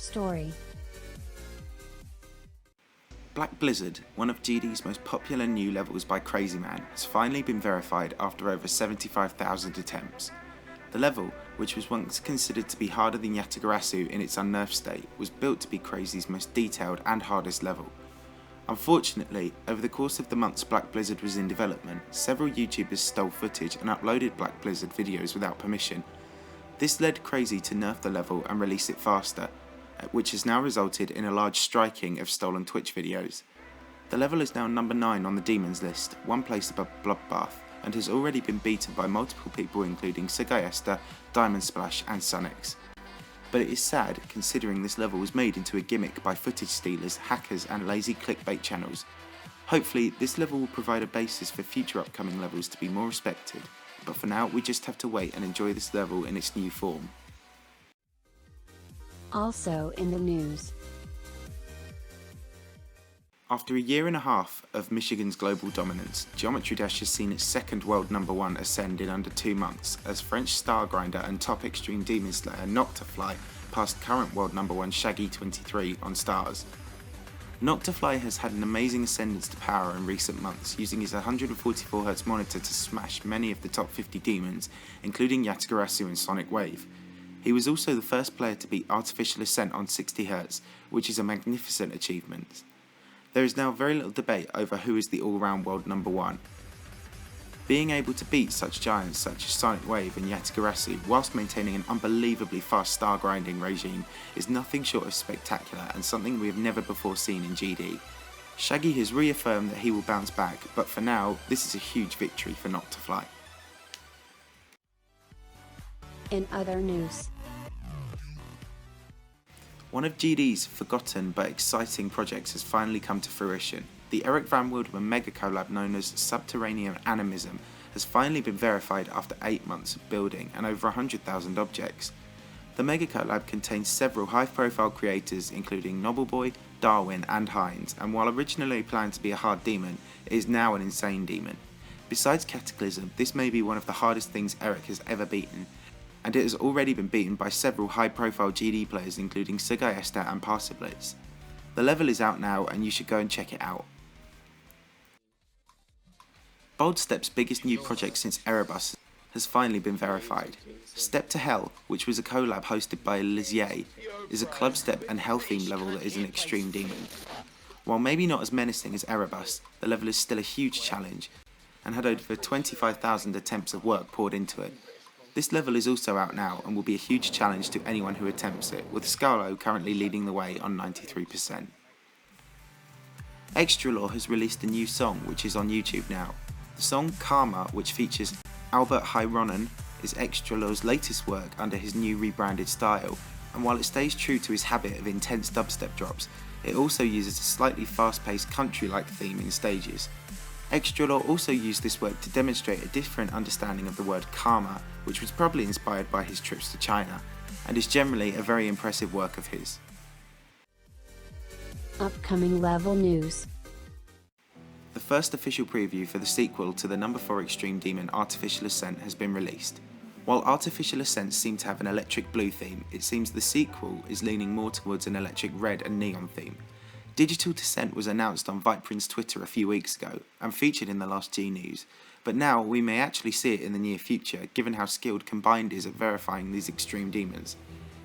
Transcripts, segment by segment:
Story. Black Blizzard, one of GD's most popular new levels by Crazy Man, has finally been verified after over 75,000 attempts. The level, which was once considered to be harder than Yatagarasu in its unnerved state, was built to be Crazy's most detailed and hardest level. Unfortunately, over the course of the months Black Blizzard was in development, several YouTubers stole footage and uploaded Black Blizzard videos without permission. This led Crazy to nerf the level and release it faster, which has now resulted in a large striking of stolen Twitch videos. The level is now number 9 on the Demons list, one place above Bloodbath, and has already been beaten by multiple people including Sagayesta, DiamondSplash and Sunix. But it is sad considering this level was made into a gimmick by footage stealers, hackers and lazy clickbait channels. Hopefully this level will provide a basis for future upcoming levels to be more respected, but for now we just have to wait and enjoy this level in its new form. Also in the news. After a year and a half of Michigan's global dominance, Geometry Dash has seen its second world number 1 ascend in under 2 months as French star grinder and top extreme demon slayer NoctaFly passed current world number 1 Shaggy23 on stars. NoctaFly has had an amazing ascendance to power in recent months, using his 144Hz monitor to smash many of the top 50 demons, including Yatagarasu and Sonic Wave. He was also the first player to beat Artificial Ascent on 60Hz, which is a magnificent achievement. There is now very little debate over who is the all-round world number 1. Being able to beat such giants such as Sonic Wave and Yatagarasu whilst maintaining an unbelievably fast star grinding regime is nothing short of spectacular and something we have never before seen in GD. Shaggy has reaffirmed that he will bounce back, but for now this is a huge victory for NoctaFly. In other news. One of GD's forgotten but exciting projects has finally come to fruition. The Eric Van Wilderman Megacollab known as Subterranean Animism has finally been verified after 8 months of building and over 100,000 objects. The Megacollab contains several high-profile creators including Nobbleboy, Darwin and Hines, and while originally planned to be a hard demon, it is now an insane demon. Besides Cataclysm, this may be one of the hardest things Eric has ever beaten, and it has already been beaten by several high-profile GD players including Sagayesta and Parsiblitz. The level is out now and you should go and check it out. Boldstep's biggest new project since Erebus has finally been verified. Step to Hell, which was a collab hosted by Lizier, is a Clubstep and Hell themed level that is an extreme demon. While maybe not as menacing as Erebus, the level is still a huge challenge and had over 25,000 attempts of work poured into it. This level is also out now and will be a huge challenge to anyone who attempts it, with Scalo currently leading the way on 93%. Xtrullor has released a new song which is on YouTube now. The song Karma, which features Albert Hyronen, is Xtrullor's latest work under his new rebranded style, and while it stays true to his habit of intense dubstep drops, it also uses a slightly fast-paced country-like theme in stages. Xtrullor also used this work to demonstrate a different understanding of the word karma, which was probably inspired by his trips to China, and is generally a very impressive work of his. Upcoming level news. The first official preview for the sequel to the number 4 extreme demon Artificial Ascent has been released. While Artificial Ascent seemed to have an electric blue theme, it seems the sequel is leaning more towards an electric red and neon theme. Digital Descent was announced on Viperin's Twitter a few weeks ago and featured in the last G News, but now we may actually see it in the near future given how skilled Combined is at verifying these extreme demons.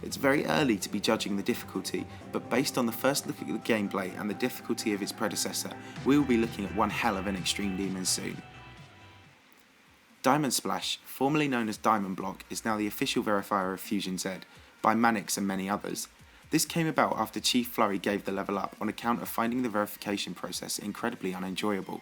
It's very early to be judging the difficulty, but based on the first look at the gameplay and the difficulty of its predecessor, we will be looking at one hell of an extreme demon soon. DiamondSplash, formerly known as Diamond Block, is now the official verifier of Fusion Z, by Manix and many others. This came about after Chief Flurry gave the level up on account of finding the verification process incredibly unenjoyable.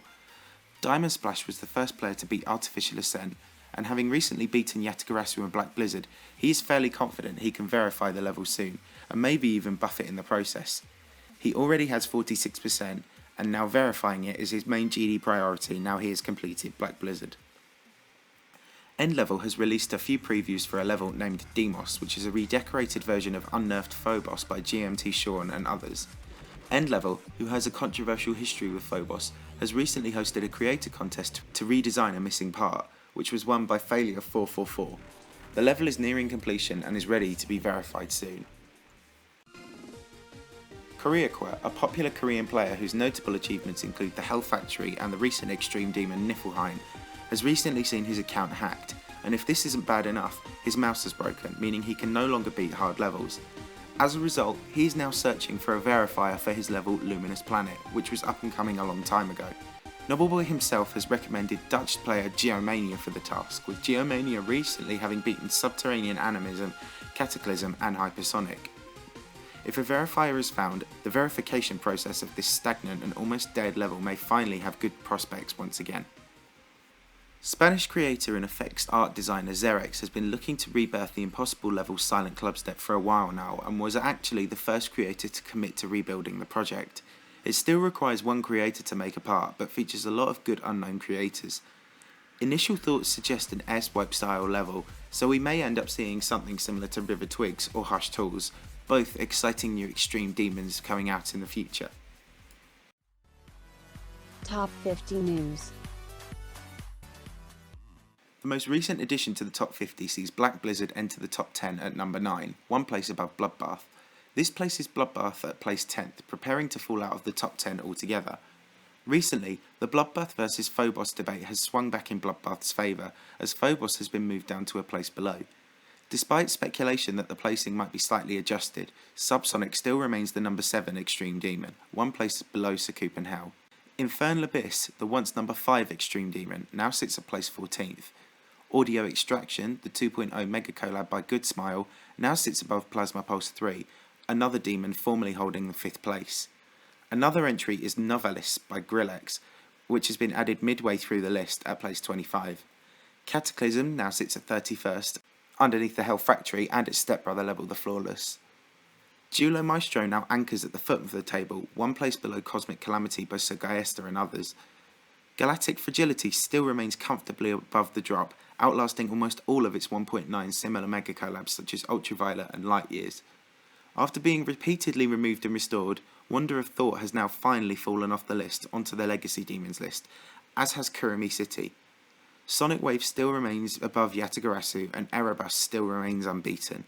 DiamondSplash was the first player to beat Artificial Ascent, and having recently beaten Yatagarasu and Black Blizzard, he is fairly confident he can verify the level soon, and maybe even buff it in the process. He already has 46%, and now verifying it is his main GD priority now he has completed Black Blizzard. Endlevel has released a few previews for a level named Deimos, which is a redecorated version of Unnerved Phobos by GMT Sean and others. Endlevel, who has a controversial history with Phobos, has recently hosted a creator contest to redesign a missing part, which was won by Failure 444. The level is nearing completion and is ready to be verified soon. Koreaqua, a popular Korean player whose notable achievements include the Hell Factory and the recent extreme demon Niflheim, has recently seen his account hacked, and if this isn't bad enough, his mouse is broken, meaning he can no longer beat hard levels. As a result, he is now searching for a verifier for his level Luminous Planet, which was up and coming a long time ago. Nobbleboy himself has recommended Dutch player Geomania for the task, with Geomania recently having beaten Subterranean, Animism, Cataclysm and Hypersonic. If a verifier is found, the verification process of this stagnant and almost dead level may finally have good prospects once again. Spanish creator and effects art designer Xerex has been looking to rebirth the impossible level Silent Clubstep for a while now, and was actually the first creator to commit to rebuilding the project. It still requires one creator to make a part, but features a lot of good unknown creators. Initial thoughts suggest an airswipe style level, so we may end up seeing something similar to River Twigs or Hush Tools, both exciting new extreme demons coming out in the future. Top 50 News. The most recent addition to the top 50 sees Black Blizzard enter the top 10 at number 9, one place above Bloodbath. This places Bloodbath at place 10th, preparing to fall out of the top 10 altogether. Recently, the Bloodbath vs Phobos debate has swung back in Bloodbath's favour, as Phobos has been moved down to a place below. Despite speculation that the placing might be slightly adjusted, Subsonic still remains the number 7 extreme demon, one place below Sakup and Hell. Infernal Abyss, the once number 5 extreme demon, now sits at place 14th. Audio Extraction, the 2.0 Megacollab by Good Smile, now sits above Plasma Pulse 3, another demon formerly holding the 5th place. Another entry is Novalis by Grillex, which has been added midway through the list at place 25. Cataclysm now sits at 31st, underneath the Hell Factory and its stepbrother level the Flawless. Duelo Maestro now anchors at the foot of the table, one place below Cosmic Calamity by Sir Gaester and others. Galactic Fragility still remains comfortably above the drop, outlasting almost all of its 1.9 similar megacollabs such as Ultraviolet and Light Years. After being repeatedly removed and restored, Wonder of Thought has now finally fallen off the list onto the Legacy Demons list, as has Kurumi City. Sonic Wave still remains above Yatagarasu and Erebus still remains unbeaten.